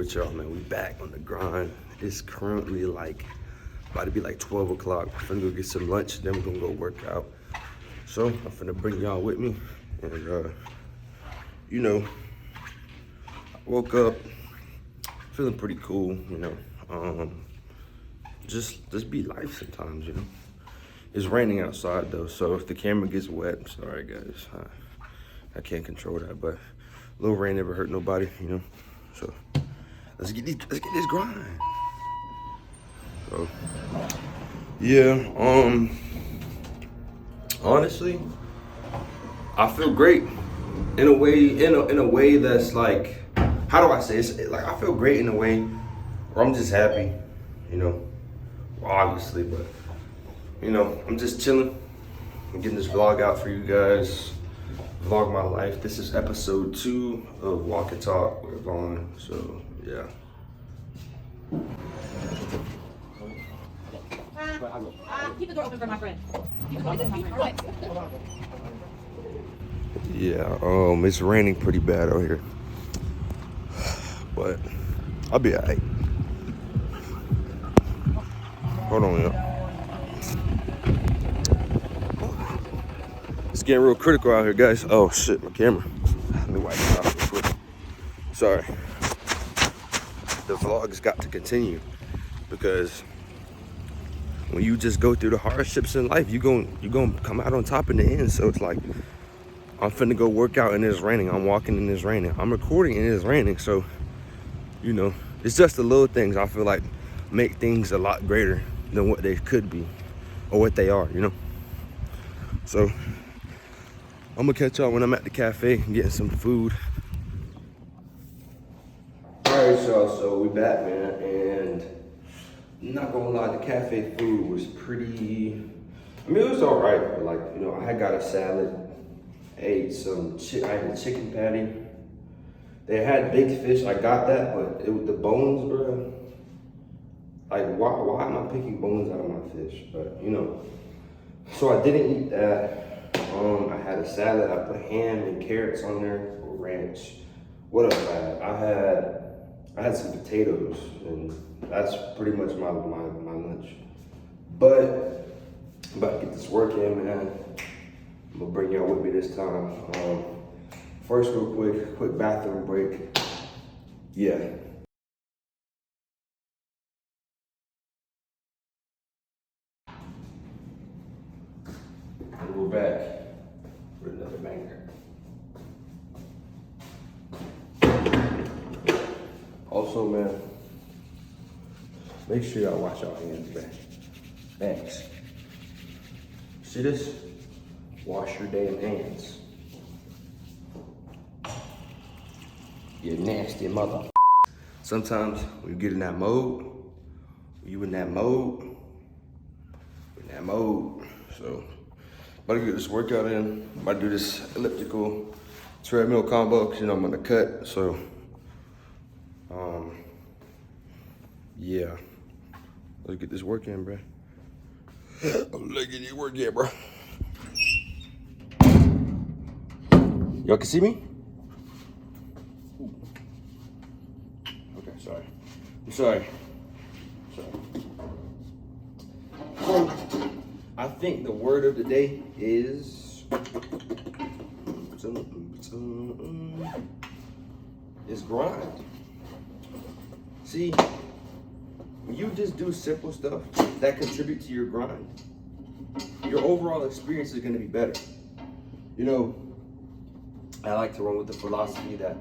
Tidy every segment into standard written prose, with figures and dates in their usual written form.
with y'all, man. We back on the grind. It's currently like about to be like 12 o'clock. I'm finna go get some lunch, then we're gonna go work out. So I'm finna bring y'all with me. And you know, I woke up feeling pretty cool, you know. Just be life sometimes, you know. It's raining outside though, so if the camera gets wet, I'm sorry guys. I can't control that, but a little rain never hurt nobody, you know. So let's get this grind. So yeah, honestly, I feel great in a way that's like, how do I say it? Like I feel great in a way where I'm just happy, you know. Well, obviously, but you know, I'm just chilling. I'm getting this vlog out for you guys. Vlog my life. This is episode 2 of Walk and Talk with Vaughn. So yeah. Keep the door open for my friend. Yeah, it's raining pretty bad out here, but I'll be alright. Hold on, y'all. It's getting real critical out here, guys. Oh shit, my camera. Let me wipe it off real quick. Sorry. The vlog's got to continue because when you just go through the hardships in life, you gonna come out on top in the end. So it's like, I'm finna go work out and it's raining. I'm walking and it's raining. I'm recording and it's raining. So, you know, it's just the little things I feel like make things a lot greater than what they could be or what they are, you know? So, I'm gonna catch y'all when I'm at the cafe and getting some food. All right, y'all, so we back, man, and I'm not gonna lie, the cafe food was pretty, I mean, it was all right, but like, you know, I had got a salad, I had a chicken patty. They had big fish, I got that, but the bones, bro, like, why am I picking bones out of my fish? But, you know, so I didn't eat that. I had a salad, I put ham and carrots on there for ranch. What else I had some potatoes, and that's pretty much my lunch. But I'm about to get this work in, man. I'm gonna bring y'all with me this time. First, real quick bathroom break. Yeah. And we're back with another banger. Also, man, make sure y'all wash your hands, man. Thanks. See this? Wash your damn hands. You nasty mother. Sometimes when you get in that mode, So, about to get this workout in. About to do this elliptical treadmill combo, because you know I'm gonna cut. So, yeah. Let's get this work in, bro. Let's get this work in, bro. Y'all can see me? Okay, sorry. I'm sorry. So, I think the word of the day is grind. See, when you just do simple stuff that contribute to your grind, your overall experience is gonna be better. You know, I like to run with the philosophy that,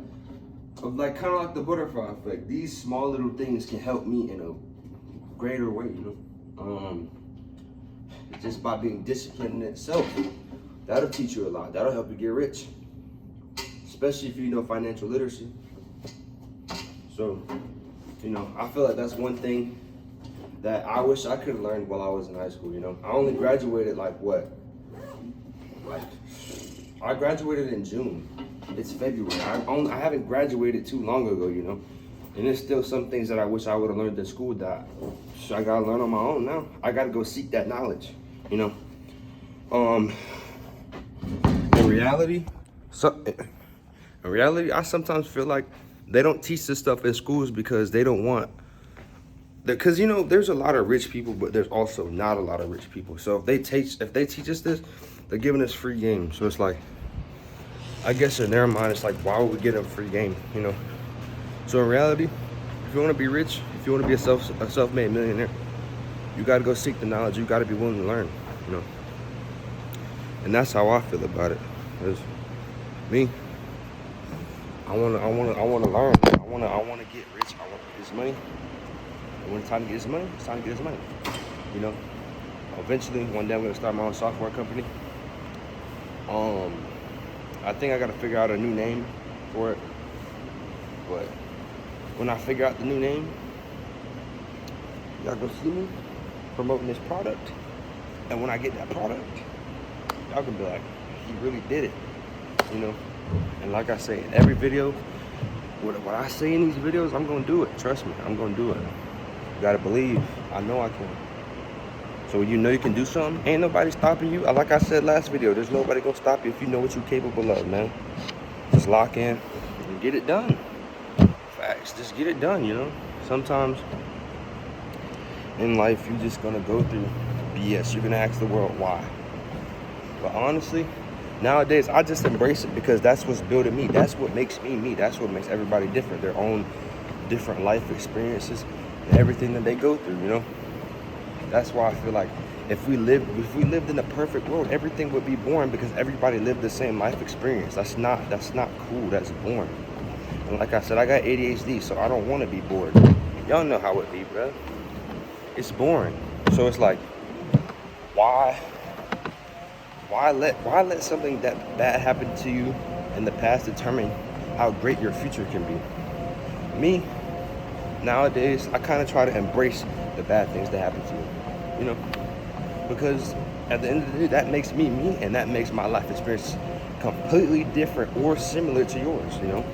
like, kind of like the butterfly effect. These small little things can help me in a greater way, you know? Just by being disciplined in itself, that'll teach you a lot. That'll help you get rich, especially if you know financial literacy. So, you know, I feel like that's one thing that I wish I could have learned while I was in high school, you know? I only graduated I graduated in June. It's February. I haven't graduated too long ago, you know? And there's still some things that I wish I would have learned in school that I gotta learn on my own now. I gotta go seek that knowledge, you know? In reality, I sometimes feel like They don't teach this stuff in schools because they don't want, because you know there's a lot of rich people, but there's also not a lot of rich people. So if they teach us this, they're giving us free game. So it's like, I guess in their mind, it's like, why would we get them free game? You know. So in reality, if you want to be rich, if you want to be a self-made millionaire, you got to go seek the knowledge. You got to be willing to learn. You know. And that's how I feel about it. Cause me, I wanna learn. I wanna get rich. I want to get this money. And when it's time to get this money, it's time to get this money. You know. Eventually, one day I'm gonna start my own software company. I think I gotta figure out a new name for it. But when I figure out the new name, y'all gonna see me promoting this product. And when I get that product, y'all gonna be like, he really did it, you know? And like I say, in every video, what I say in these videos, I'm gonna do it. Trust me, I'm gonna do it. You gotta believe, I know I can. So when you know you can do something, ain't nobody stopping you. Like I said last video, there's nobody gonna stop you if you know what you're capable of, man. Just lock in and get it done. Facts, just get it done, you know? Sometimes in life, you're just gonna go through BS. You're gonna ask the world why. But honestly, nowadays, I just embrace it because that's what's building me. That's what makes me me. That's what makes everybody different. Their own different life experiences and everything that they go through, you know? That's why I feel like if we lived in a perfect world, everything would be boring because everybody lived the same life experience. That's not cool. That's boring. And like I said, I got ADHD, so I don't want to be bored. Y'all know how it be, bro. It's boring. So it's like, why let something that bad happen to you in the past determine how great your future can be? Me, nowadays, I kind of try to embrace the bad things that happen to me, you know, because at the end of the day, that makes me me, and that makes my life experience completely different or similar to yours, you know.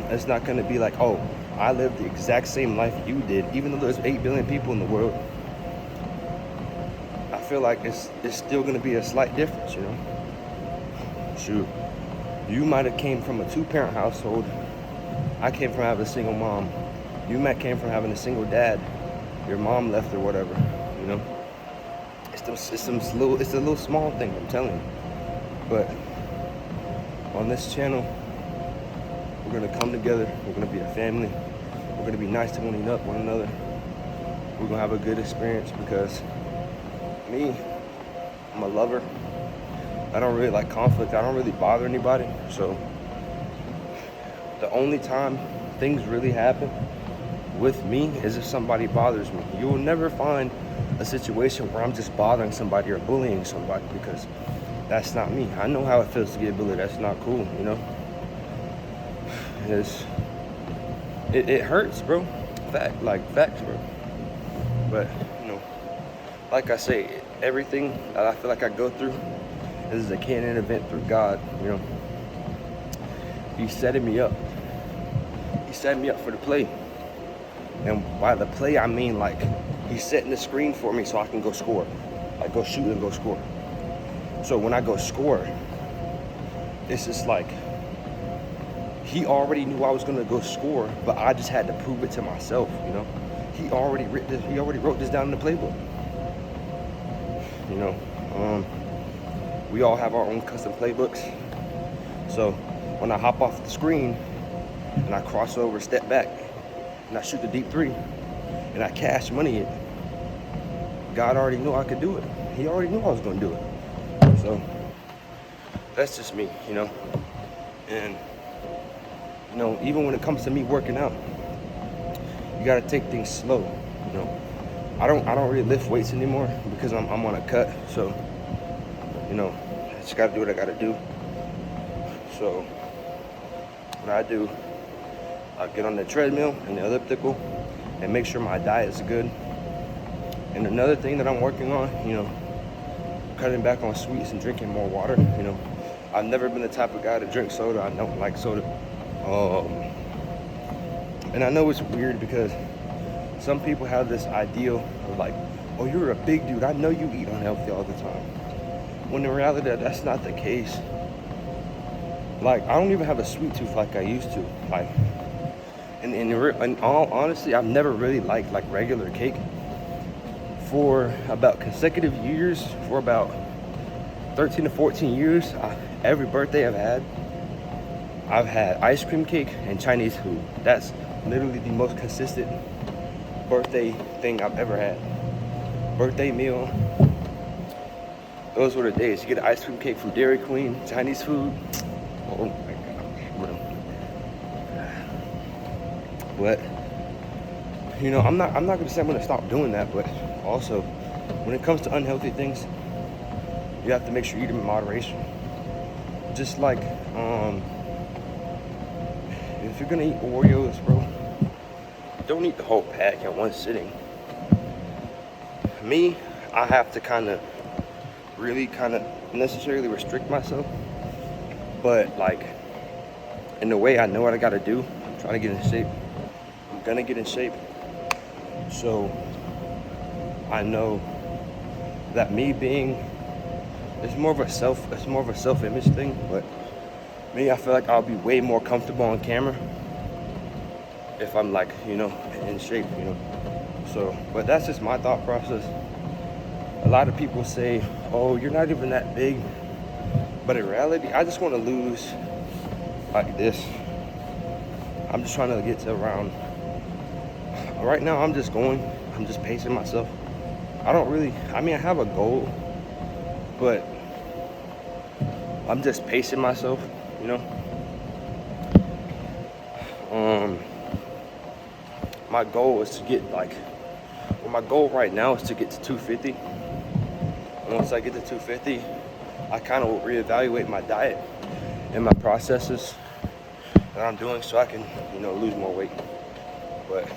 It's not going to be like, oh, I lived the exact same life you did, even though there's 8 billion people in the world. I feel like it's still going to be a slight difference, you know. Shoot, you might have came from a 2-parent household. I came from having a single mom. You might came from having a single dad. Your mom left or whatever, you know. It's a little small thing, I'm telling you. But on this channel, we're gonna come together. We're gonna be a family. We're gonna be nice to one another. We're gonna have a good experience because me, I'm a lover. I don't really like conflict. I don't really bother anybody. So the only time things really happen with me is if somebody bothers me. You will never find a situation where I'm just bothering somebody or bullying somebody because that's not me. I know how it feels to get bullied. That's not cool, you know? It hurts, bro. Facts, bro. But, you know, like I say, everything that I feel like I go through is a canon event through God, you know? He's setting me up. He's setting me up for the play. And by the play, I mean like he's setting the screen for me so I can go score. I go shoot and go score. So when I go score, it's just like he already knew I was gonna go score, but I just had to prove it to myself, you know. He already wrote this down in the playbook. You know, we all have our own custom playbooks. So when I hop off the screen and I cross over, step back, and I shoot the deep 3, and I cash money it, God already knew I could do it. He already knew I was gonna do it. So that's just me, you know. And you know, even when it comes to me working out, you gotta take things slow. You know, I don't really lift weights anymore because I'm on a cut. So, you know, I just gotta do what I gotta do. So what I do, I get on the treadmill and the elliptical and make sure my diet's good. And another thing that I'm working on, you know, cutting back on sweets and drinking more water. You know, I've never been the type of guy to drink soda. I don't like soda. And I know it's weird because some people have this ideal of like, oh, you're a big dude. I know you eat unhealthy all the time. When in reality, that's not the case. Like, I don't even have a sweet tooth like I used to. Like, and in all honesty, I've never really liked like regular cake. For about consecutive years, for about 13 to 14 years, every birthday I've had ice cream cake and Chinese food. That's literally the most consistent birthday thing I've ever had. Birthday meal. Those were the days. You get an ice cream cake from Dairy Queen, Chinese food. Oh my God. But you know, I'm not gonna say I'm gonna stop doing that, but also when it comes to unhealthy things, you have to make sure you eat them in moderation. Just like if you're gonna eat Oreos, bro, don't eat the whole pack in one sitting. Me, I have to really necessarily restrict myself, but like in the way I know what I gotta do. I'm trying to get in shape. I'm gonna get in shape. So I know that me being, it's more of a self-image thing, but me, I feel like I'll be way more comfortable on camera if I'm like, you know, in shape, you know. So, but that's just my thought process. A lot of people say, oh, you're not even that big. But in reality, I just want to lose like this. I'm just trying to get to around. Right now, I'm just pacing myself. I have a goal, but I'm just pacing myself, you know. My goal is to get my goal right now is to get to 250. And once I get to 250, I kind of will reevaluate my diet and my processes that I'm doing so I can, you know, lose more weight. But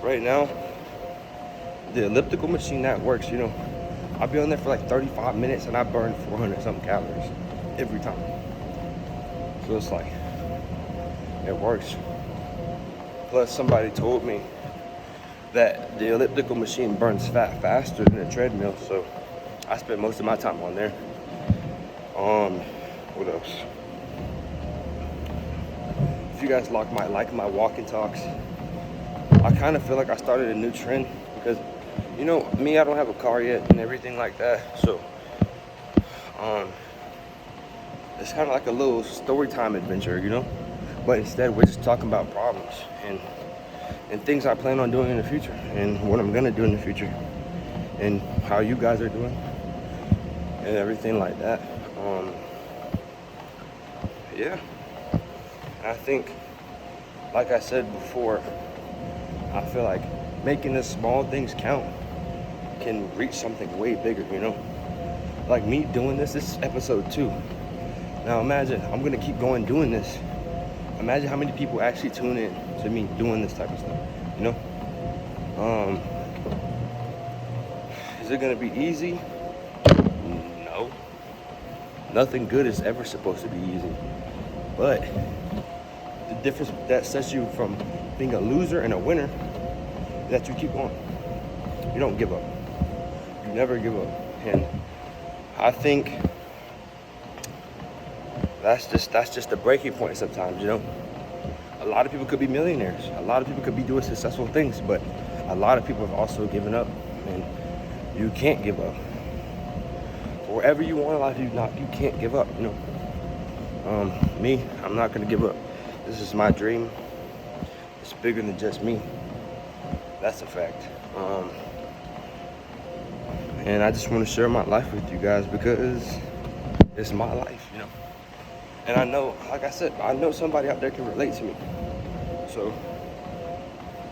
right now, the elliptical machine that works, you know, I'll be on there for like 35 minutes and I burn 400 something calories every time. So it's like, it works. Plus somebody told me that the elliptical machine burns fat faster than a treadmill, so I spend most of my time on there. What else? If you guys like my walk and talks, I kind of feel like I started a new trend because, you know, me, I don't have a car yet and everything like that. So, it's kind of like a little story time adventure, you know? But instead, we're just talking about problems and things I plan on doing in the future and what I'm gonna do in the future and how you guys are doing and everything like that. Yeah. I think, like I said before, I feel like making the small things count can reach something way bigger, you know? Like me doing this is episode 2. Now imagine, I'm gonna keep going doing this. Imagine how many people actually tune in to me doing this type of stuff, you know? Is it gonna be easy? No. Nothing good is ever supposed to be easy. But the difference that sets you from being a loser and a winner is that you keep going. You don't give up. You never give up. And I think that's just the breaking point sometimes, you know? A lot of people could be millionaires. A lot of people could be doing successful things, but a lot of people have also given up, and you can't give up. Wherever you want in life, you can't give up, you know? Me, I'm not gonna give up. This is my dream. It's bigger than just me. That's a fact. And I just want to share my life with you guys because it's my life, you know? And I know, like I said, I know somebody out there can relate to me. So,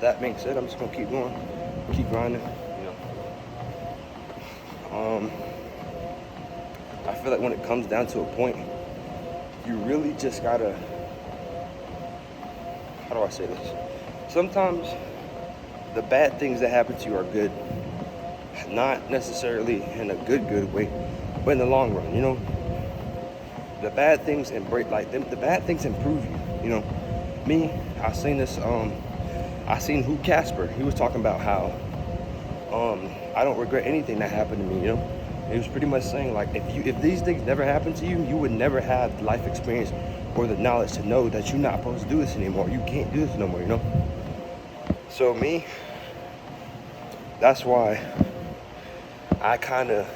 that being said, I'm just gonna keep going, keep grinding, you know? I feel like when it comes down to a point, you really just gotta, how do I say this? Sometimes the bad things that happen to you are good. Not necessarily in a good way, but in the long run, you know? The bad things the bad things improve you, you know? Me, I seen this, I seen Casper. He was talking about how, I don't regret anything that happened to me, you know? It was pretty much saying like if these things never happened to you, you would never have the life experience or the knowledge to know that you're not supposed to do this anymore. You can't do this no more, you know? So me, that's why I kind of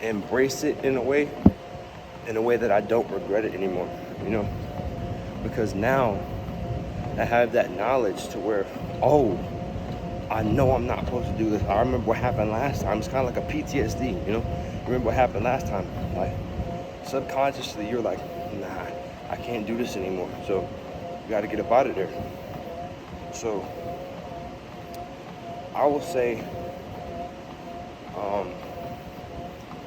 embrace it in a way that I don't regret it anymore, you know? Because now I have that knowledge to where, oh, I know I'm not supposed to do this. I remember what happened last time. It's kind of like a PTSD, you know? Remember what happened last time. Like, subconsciously, you're like, nah, I can't do this anymore. So, you got to get up out of there. So, I will say,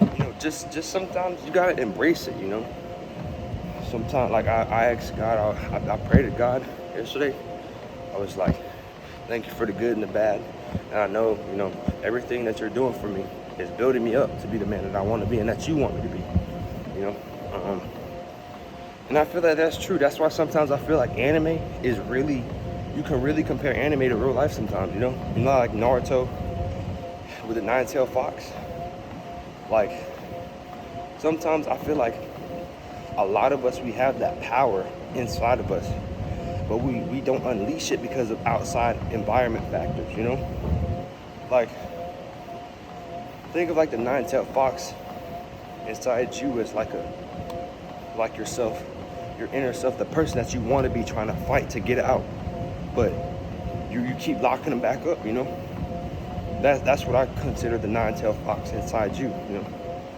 you know, just sometimes you got to embrace it, you know? Sometimes, like, I asked God, I prayed to God yesterday. I was like, thank you for the good and the bad. And I know, you know, everything that you're doing for me is building me up to be the man that I want to be and that you want me to be, you know? And I feel that that's true. That's why sometimes I feel like anime is really, you can really compare anime to real life sometimes, you know? You know, like Naruto with the nine-tailed fox. Like, sometimes I feel like a lot of us, we have that power inside of us, but we don't unleash it because of outside environment factors, you know? Like, think of like the nine-tailed fox inside you as like yourself, your inner self, the person that you want to be trying to fight to get out, but you keep locking them back up, you know? That's what I consider the nine-tailed fox inside you, you know?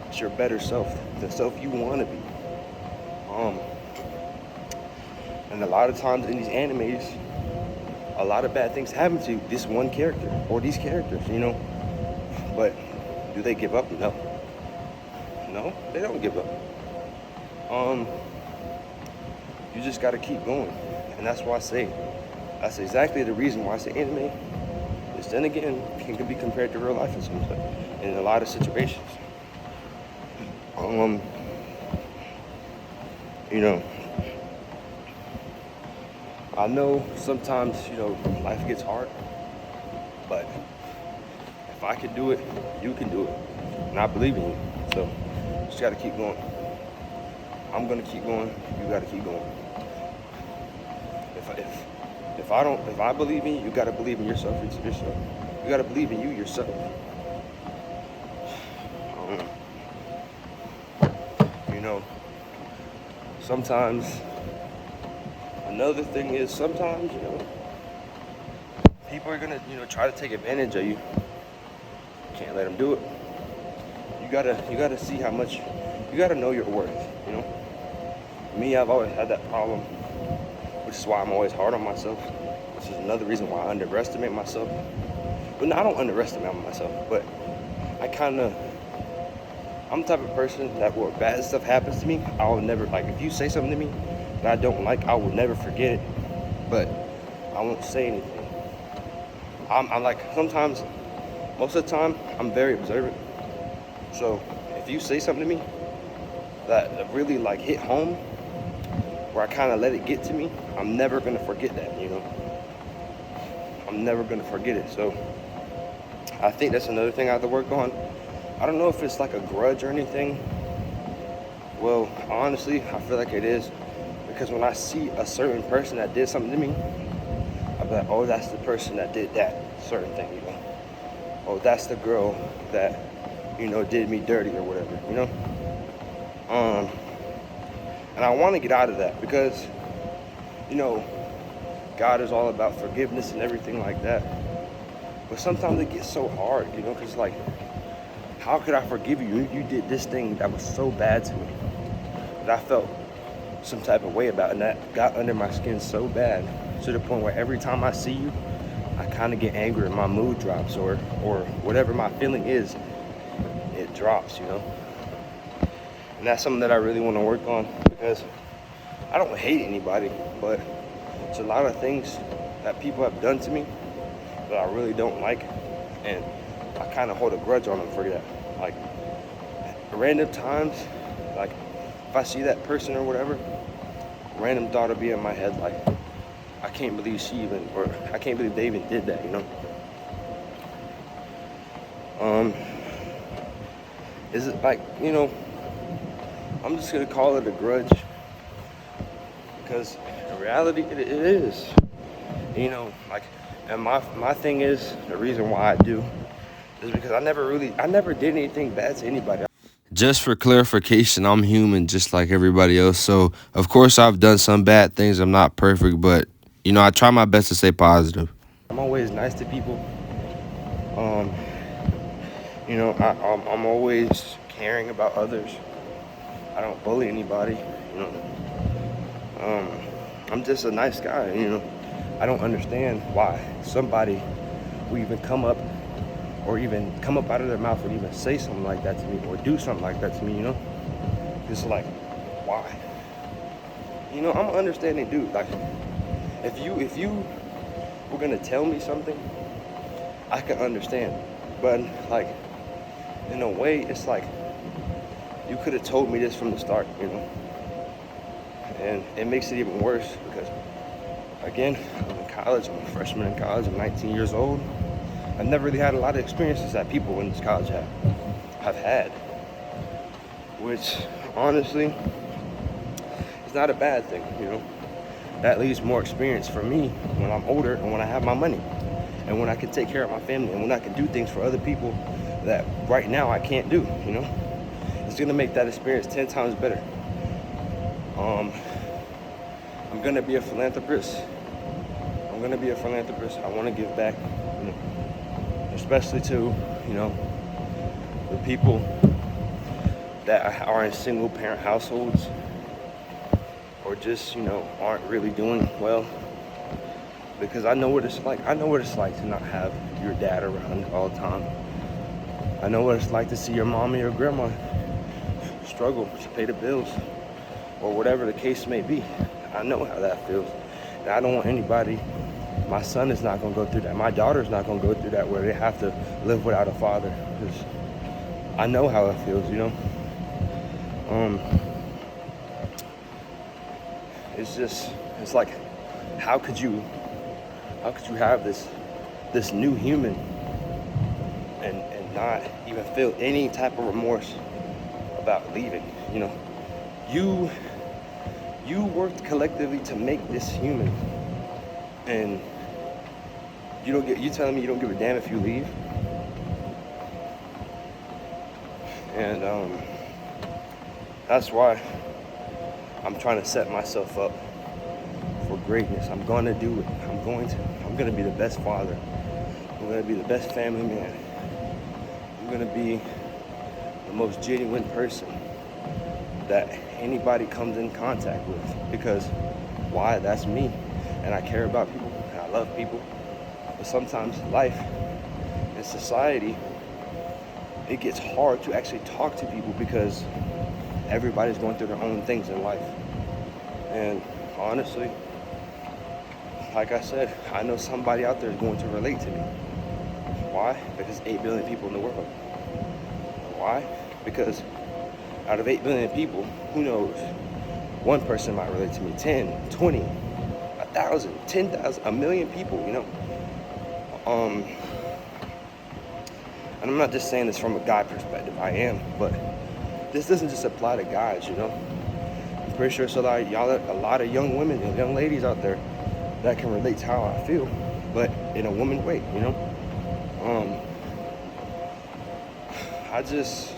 It's your better self, the self you want to be. And a lot of times in these animes, a lot of bad things happen to this one character or these characters, you know? But do they give up? No. No, they don't give up. You just gotta keep going. And that's why I say, that's exactly the reason why I say anime is, then again, can be compared to real life in some in a lot of situations. You know, I know sometimes, you know, life gets hard, but if I can do it, you can do it. And I believe in you. So, just gotta keep going. I'm gonna keep going, you gotta keep going. If I believe in you, you gotta believe in yourself. You gotta believe in you yourself. You know, sometimes, another thing is sometimes, you know, people are gonna, you know, try to take advantage of you. Can't let them do it. You gotta see how much, you gotta know your worth, you know? Me, I've always had that problem, which is why I'm always hard on myself, which is another reason why I underestimate myself. But no, I don't underestimate myself, but I'm the type of person that when bad stuff happens to me, I'll never, like, if you say something to me that I don't like, I will never forget it, but I won't say anything. I'm like, sometimes, most of the time, I'm very observant. So if you say something to me that really like hit home, where I kind of let it get to me, I'm never gonna forget that, you know? I'm never gonna forget it. So I think that's another thing I have to work on. I don't know if it's like a grudge or anything. Well, honestly, I feel like it is, because when I see a certain person that did something to me, I'm like, oh, that's the person that did that certain thing, you know? Oh, that's the girl that, you know, did me dirty or whatever, you know? And I want to get out of that because, you know, God is all about forgiveness and everything like that. But sometimes it gets so hard, you know, because like, how could I forgive you? You did this thing that was so bad to me that I felt some type of way about, and that got under my skin so bad to the point where every time I see you, I kind of get angry and my mood drops, or whatever my feeling is, it drops, you know? And that's something that I really want to work on, because I don't hate anybody, but it's a lot of things that people have done to me that I really don't like, and I kind of hold a grudge on them for that. Like, random times, like, if I see that person or whatever, random thought will be in my head, like, I can't believe she even, or I can't believe they even did that, you know? is it like, you know, I'm just gonna call it a grudge, because in reality it is. You know, like, and my thing is, the reason why I do is because I never did anything bad to anybody. Just for clarification, I'm human just like everybody else. So, of course, I've done some bad things. I'm not perfect, but, you know, I try my best to stay positive. I'm always nice to people. You know, I'm always caring about others. I don't bully anybody, you know. I'm just a nice guy, you know. I don't understand why somebody will even come up out of their mouth and even say something like that to me or do something like that to me, you know? It's like, why? You know, I'm an understanding dude. Like, if you were gonna tell me something, I can understand. But like, in a way, it's like, you could have told me this from the start, you know? And it makes it even worse because, again, I'm in college, I'm a freshman in college, I'm 19 years old. I've never really had a lot of experiences that people in this college have had, which honestly is not a bad thing, you know. That leaves more experience for me when I'm older and when I have my money and when I can take care of my family and when I can do things for other people that right now I can't do, you know. It's gonna make that experience 10 times better. I'm gonna be a philanthropist. I want to give back, you know, especially to, you know, the people that are in single parent households or just, you know, aren't really doing well, because I know what it's like. I know what it's like to not have your dad around all the time. I know what it's like to see your mom or your grandma struggle to pay the bills or whatever the case may be. I know how that feels. And I don't want anybody, my son is not going to go through that. My daughter's not going to go through that where they have to live without a father. Because I know how it feels, you know. It's like, how could you have this new human and not even feel any type of remorse about leaving, you know? You worked collectively to make this human, and you telling me you don't give a damn if you leave? And that's why I'm trying to set myself up for greatness. I'm gonna do it. I'm gonna be the best father. I'm gonna be the best family man. I'm gonna be the most genuine person that anybody comes in contact with, because why? That's me, and I care about people and I love people. But sometimes life and society, it gets hard to actually talk to people because everybody's going through their own things in life. And honestly, like I said, I know somebody out there is going to relate to me. Why? Because 8 billion people in the world. Why? Because out of 8 billion people, who knows? One person might relate to me, 10, 20, 1,000, 10,000, a million people, you know? And I'm not just saying this from a guy perspective, I am, but this doesn't just apply to guys, you know? I'm pretty sure it's a lot of young women and young ladies out there that can relate to how I feel, but in a woman way, you know? I just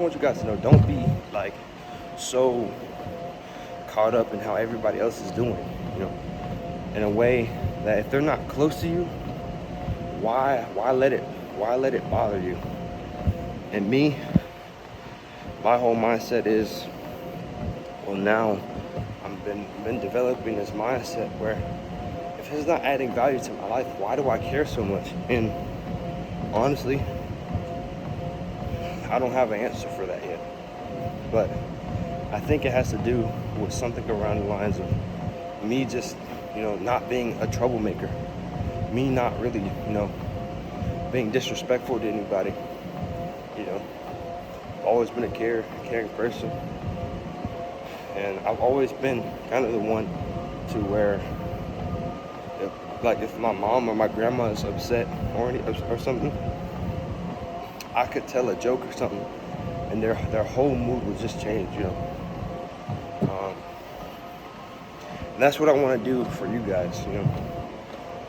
want you guys to know, don't be like so caught up in how everybody else is doing, you know, in a way that if they're not close to you, why let it bother you? And me, my whole mindset is, well, now I've been developing this mindset where if it's not adding value to my life, why do I care so much? And honestly, I don't have an answer for that yet, but I think it has to do with something around the lines of me just, you know, not being a troublemaker, me not really, you know, being disrespectful to anybody, you know. I've always been a caring person, and I've always been kind of the one to where, if my mom or my grandma is upset or something, I could tell a joke or something, and their whole mood would just change, you know. And that's what I want to do for you guys, you know.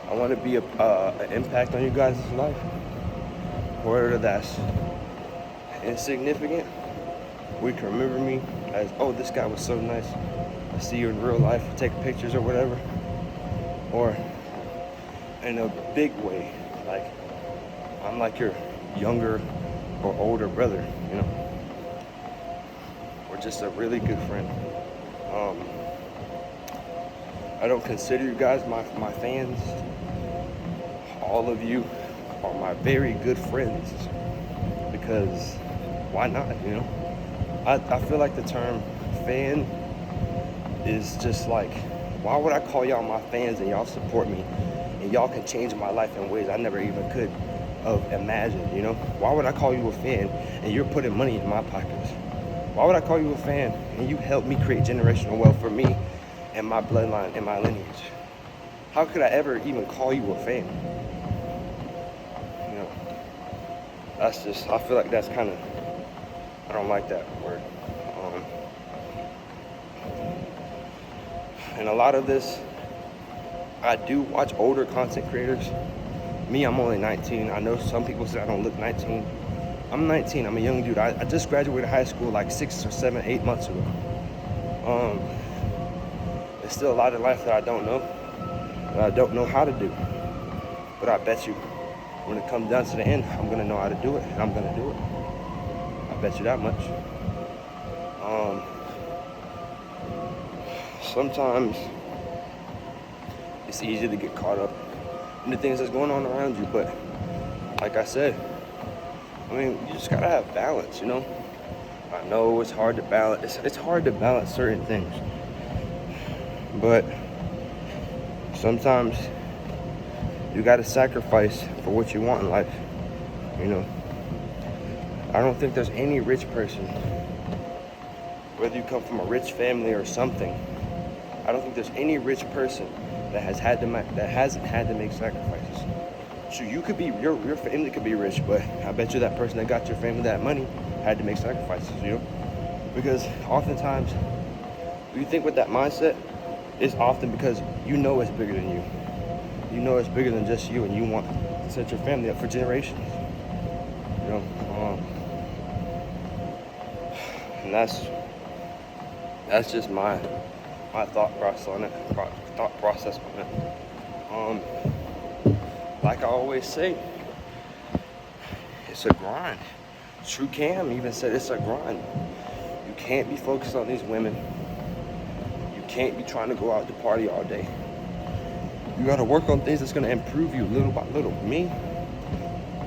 I want to be an impact on you guys' life, whether that's insignificant. We can remember me as, oh, this guy was so nice. I see you in real life, take pictures or whatever. Or in a big way, like I'm like your younger or older brother, you know, or just a really good friend. I don't consider you guys my fans. All of you are my very good friends, because why not, you know? I feel like the term fan is just like, why would I call y'all my fans and y'all support me and y'all can change my life in ways I never even could have imagined, you know? Why would I call you a fan and you're putting money in my pockets? Why would I call you a fan and you help me create generational wealth for me and my bloodline and my lineage? How could I ever even call you a fan? You know, that's just, I feel like that's kind of, I don't like that word. And a lot of this, I do watch older content creators. Me, I'm only 19. I know some people say I don't look 19. I'm 19, I'm a young dude. I just graduated high school like 6 or 7, 8 months ago. There's still a lot of life that I don't know, that I don't know how to do. But I bet you, when it comes down to the end, I'm gonna know how to do it, and I'm gonna do it. I bet you that much. Sometimes it's easy to get caught up in the things that's going on around you, but like I said, I mean, you just gotta have balance, you know? I know it's hard to balance, it's hard to balance certain things, but sometimes you gotta sacrifice for what you want in life, you know? I don't think there's any rich person, whether you come from a rich family or something, I don't think there's any rich person that hasn't had to make sacrifices. So you could be, your family could be rich, but I bet you that person that got your family that money had to make sacrifices, you know? Because oftentimes, when you think with that mindset, it's often because you know it's bigger than you. You know it's bigger than just you, and you want to set your family up for generations, you know? And that's just my thought process on it. Like I always say, it's a grind. True Cam even said it's a grind. You can't be focused on these women. You can't be trying to go out to party all day. You gotta work on things that's gonna improve you little by little. Me,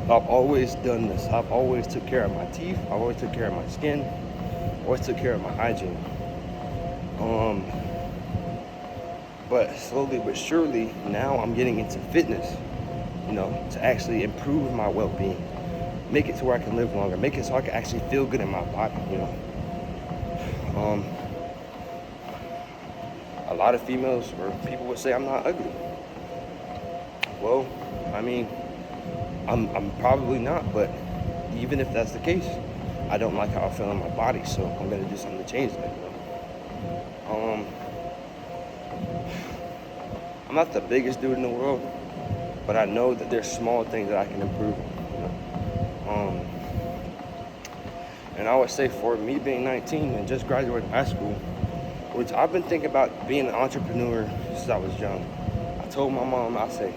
I've always done this. I've always took care of my teeth. I've always took care of my skin. Always took care of my hygiene. But slowly but surely, now I'm getting into fitness, you know, to actually improve my well-being, make it to where I can live longer, make it so I can actually feel good in my body, you know. A lot of females or people would say I'm not ugly. Well, I mean, I'm probably not, but even if that's the case, I don't like how I feel in my body, so I'm gonna do something to change that, you know. I'm not the biggest dude in the world, but I know that there's small things that I can improve on, you know. And I would say for me being 19 and just graduating high school, which I've been thinking about being an entrepreneur since I was young. I told my mom, I say,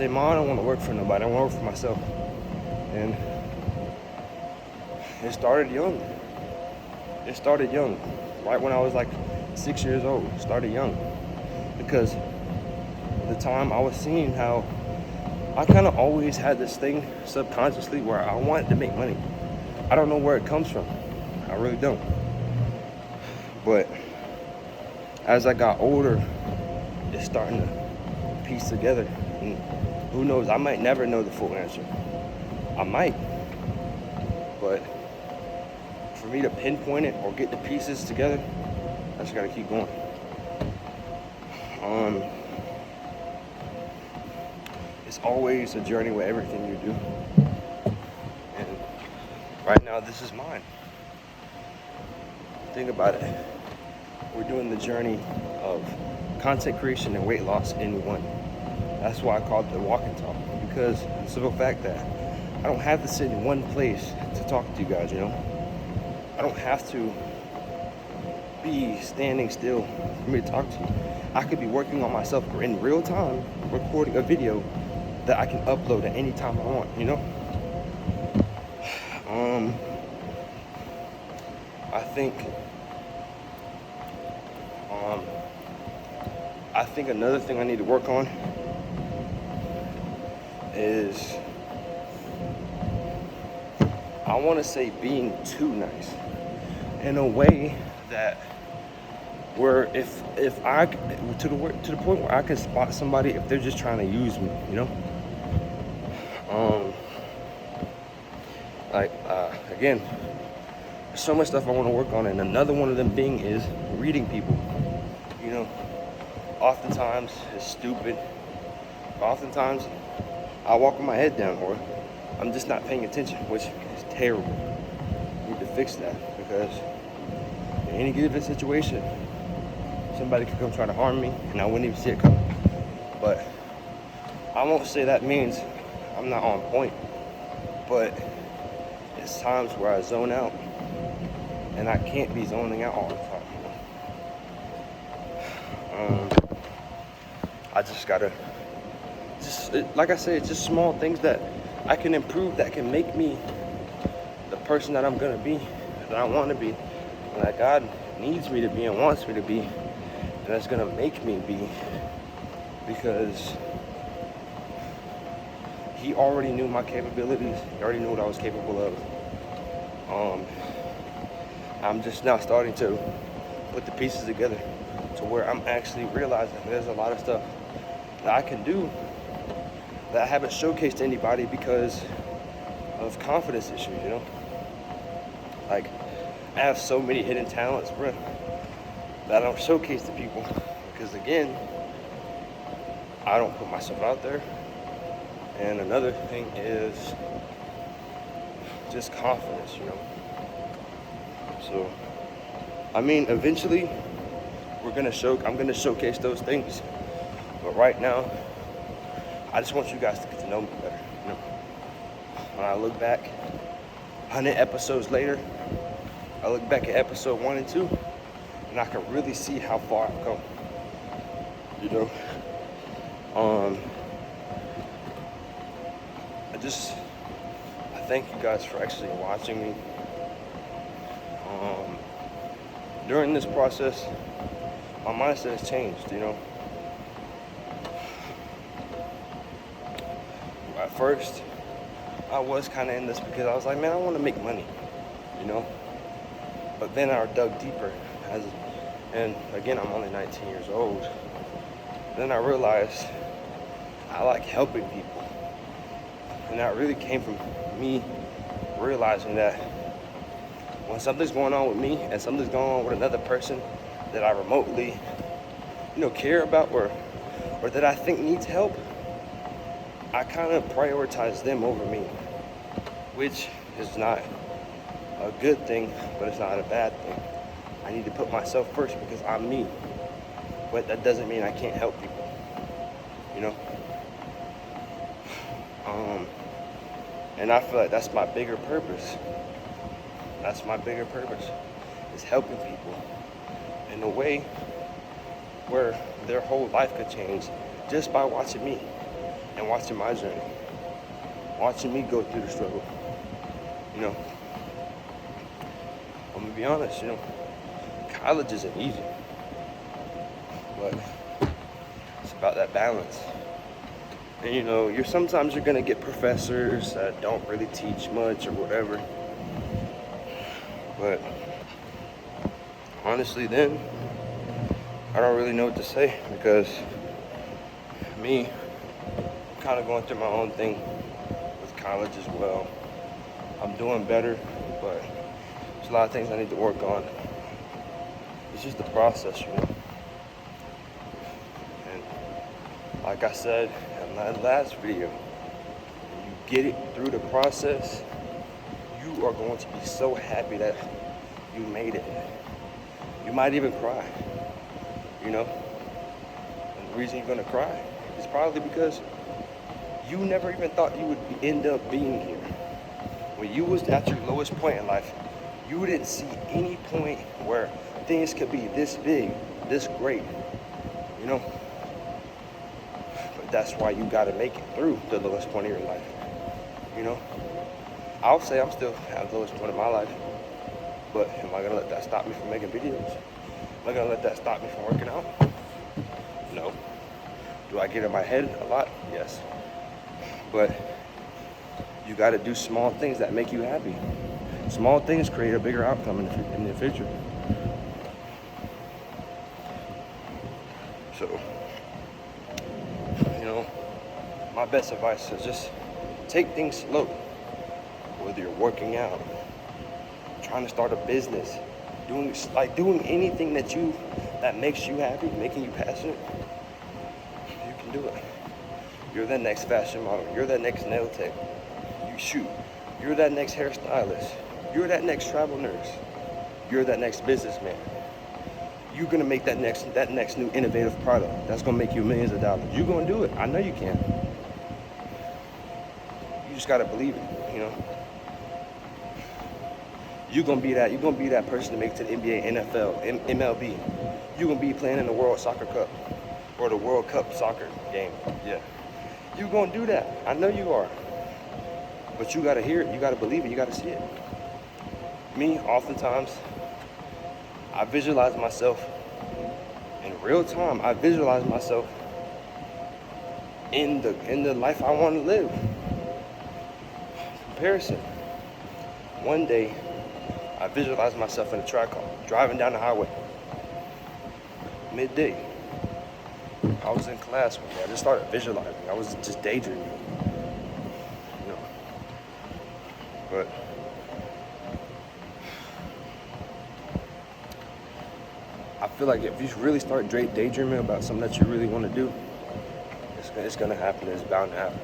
Mom, I don't want to work for nobody, I want to work for myself. And it started young. Right when I was like 6 years old, it started young. Because at the time I was seeing how I kind of always had this thing subconsciously where I wanted to make money. I don't know where it comes from. I really don't. But as I got older, it's starting to piece together. And who knows, I might never know the full answer. I might. But for me to pinpoint it or get the pieces together, I just gotta keep going. It's always a journey with everything you do. And right now this is mine. Think about it. We're doing the journey of content creation and weight loss in one. That's why I call it the walk and talk, because the simple fact that I don't have to sit in one place to talk to you guys, you know? I don't have to be standing still for me to talk to you. I could be working on myself in real time, recording a video that I can upload at any time I want, you know? I think another thing I need to work on is, I want to say, being too nice in a way that where if I to the point where I can spot somebody if they're just trying to use me, you know. Again, there's so much stuff I want to work on, and another one of them being is reading people. You know, oftentimes it's stupid. Oftentimes I walk with my head down, or I'm just not paying attention, which is terrible. I need to fix that, because in any given situation, somebody could come try to harm me and I wouldn't even see it coming. But I won't say that means I'm not on point, but it's times where I zone out, and I can't be zoning out all the time. I just gotta, like I said, it's just small things that I can improve that can make me the person that I'm gonna be, that I want to be, and that God needs me to be and wants me to be, and that's gonna make me be, because He already knew my capabilities. He already knew what I was capable of. I'm just now starting to put the pieces together to where I'm actually realizing there's a lot of stuff that I can do that I haven't showcased to anybody because of confidence issues, you know? Like, I have so many hidden talents, bro, that I don't showcase to people because, again, I don't put myself out there. And another thing is just confidence, you know? So, I mean, eventually, I'm gonna showcase those things. But right now, I just want you guys to get to know me better, you know? When I look back 100 episodes later, I look back at episode 1 and 2, and I can really see how far I've come, you know? I thank you guys for actually watching me. During this process, my mindset has changed, you know? At first, I was kind of in this because I was like, man, I want to make money, you know? But then I dug deeper, and again, I'm only 19 years old. Then I realized I like helping people. And that really came from me realizing that when something's going on with me and something's going on with another person that I remotely, you know, care about or that I think needs help, I kind of prioritize them over me, which is not a good thing, but it's not a bad thing. I need to put myself first because I'm me, but that doesn't mean I can't help people, you know? And I feel like that's my bigger purpose. That's my bigger purpose, is helping people in a way where their whole life could change just by watching me and watching my journey, watching me go through the struggle, you know. I'm gonna be honest, you know, college isn't easy, but it's about that balance. And you know, sometimes you're gonna get professors that don't really teach much or whatever. But honestly, then I don't really know what to say, because me, I'm kind of going through my own thing with college as well. I'm doing better, but there's a lot of things I need to work on. It's just the process, you know. And like I said in that last video, when you get it through the process, you you are going to be so happy that you made it. You might even cry, you know? And the reason you're gonna cry is probably because you never even thought you would end up being here. When you was at your lowest point in life, you didn't see any point where things could be this big, this great, you know? But that's why you gotta make it through the lowest point of your life, you know? I'll say I'm still at the lowest point of my life, but am I gonna let that stop me from making videos? Am I gonna let that stop me from working out? No. Do I get in my head a lot? Yes. But you gotta do small things that make you happy. Small things create a bigger outcome in the future. So, you know, my best advice is just take things slow. Whether you're working out, trying to start a business, doing anything that makes you happy, making you passionate, you can do it. You're that next fashion model. You're that next nail tech. You're that next hairstylist. You're that next travel nurse. You're that next businessman. You're gonna make that next new innovative product that's gonna make you millions of dollars. You're gonna do it. I know you can. You just gotta believe it, you know. You're gonna be that person to make it to the NBA, NFL, MLB. You're gonna be playing in the World Soccer Cup or the World Cup soccer game. Yeah. You're gonna do that. I know you are. But you gotta hear it, you gotta believe it, you gotta see it. Me, oftentimes, I visualize myself in real time. I visualize myself in the life I want to live. Comparison. One day, I visualized myself in a track car, driving down the highway. Midday. I was in class one day. I just started visualizing. I was just daydreaming. You know. But I feel like if you really start daydreaming about something that you really want to do, it's gonna happen. It's bound to happen.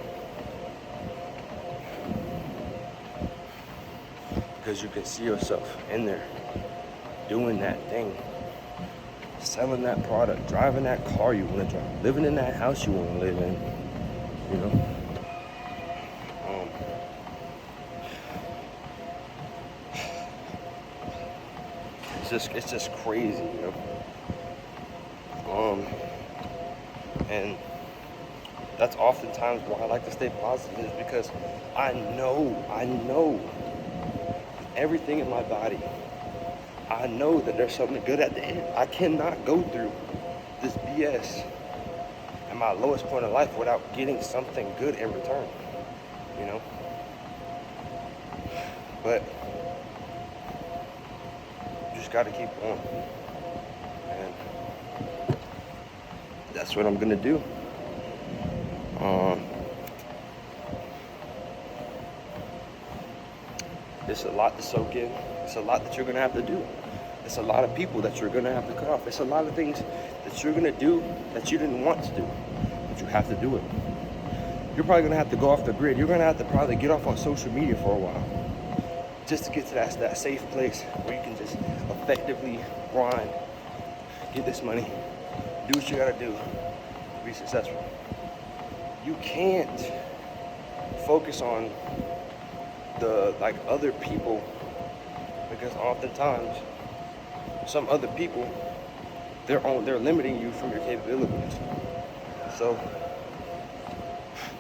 Because you can see yourself in there doing that thing, selling that product, driving that car you want to drive, living in that house you want to live in, you know. It's just crazy, you know. And that's oftentimes why I like to stay positive, is because I know everything in my body. I know that there's something good at the end. I cannot go through this BS at my lowest point of life without getting something good in return, you know? But you just gotta keep going. And that's what I'm gonna do. It's a lot to soak in. It's a lot that you're gonna have to do. It's a lot of people that you're gonna have to cut off. It's a lot of things that you're gonna do that you didn't want to do, but you have to do it. You're probably gonna have to go off the grid. You're gonna have to probably get off on social media for a while, just to get to that safe place where you can just effectively grind, get this money, do what you gotta do to be successful. You can't focus on the other people, because oftentimes some other people, they're limiting you from your capabilities. So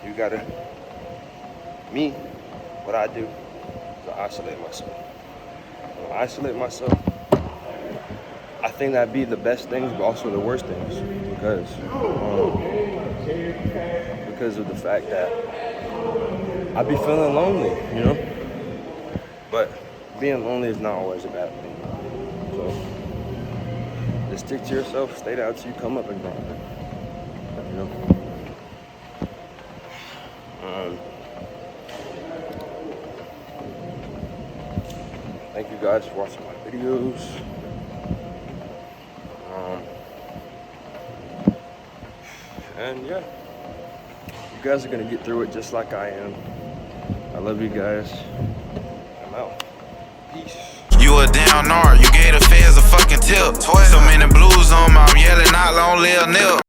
you gotta, what I do is I isolate myself. When I isolate myself, I think that'd be the best things, but also the worst things, because of the fact that I'd be feeling lonely, you know? But being lonely is not always a bad thing. So just stick to yourself, stay down till you come up and grind, you know? Thank you guys for watching my videos. And yeah, you guys are gonna get through it just like I am. I love you guys. I'm out. Peace. You a down nard, you gave the feds a fucking tip. So many blue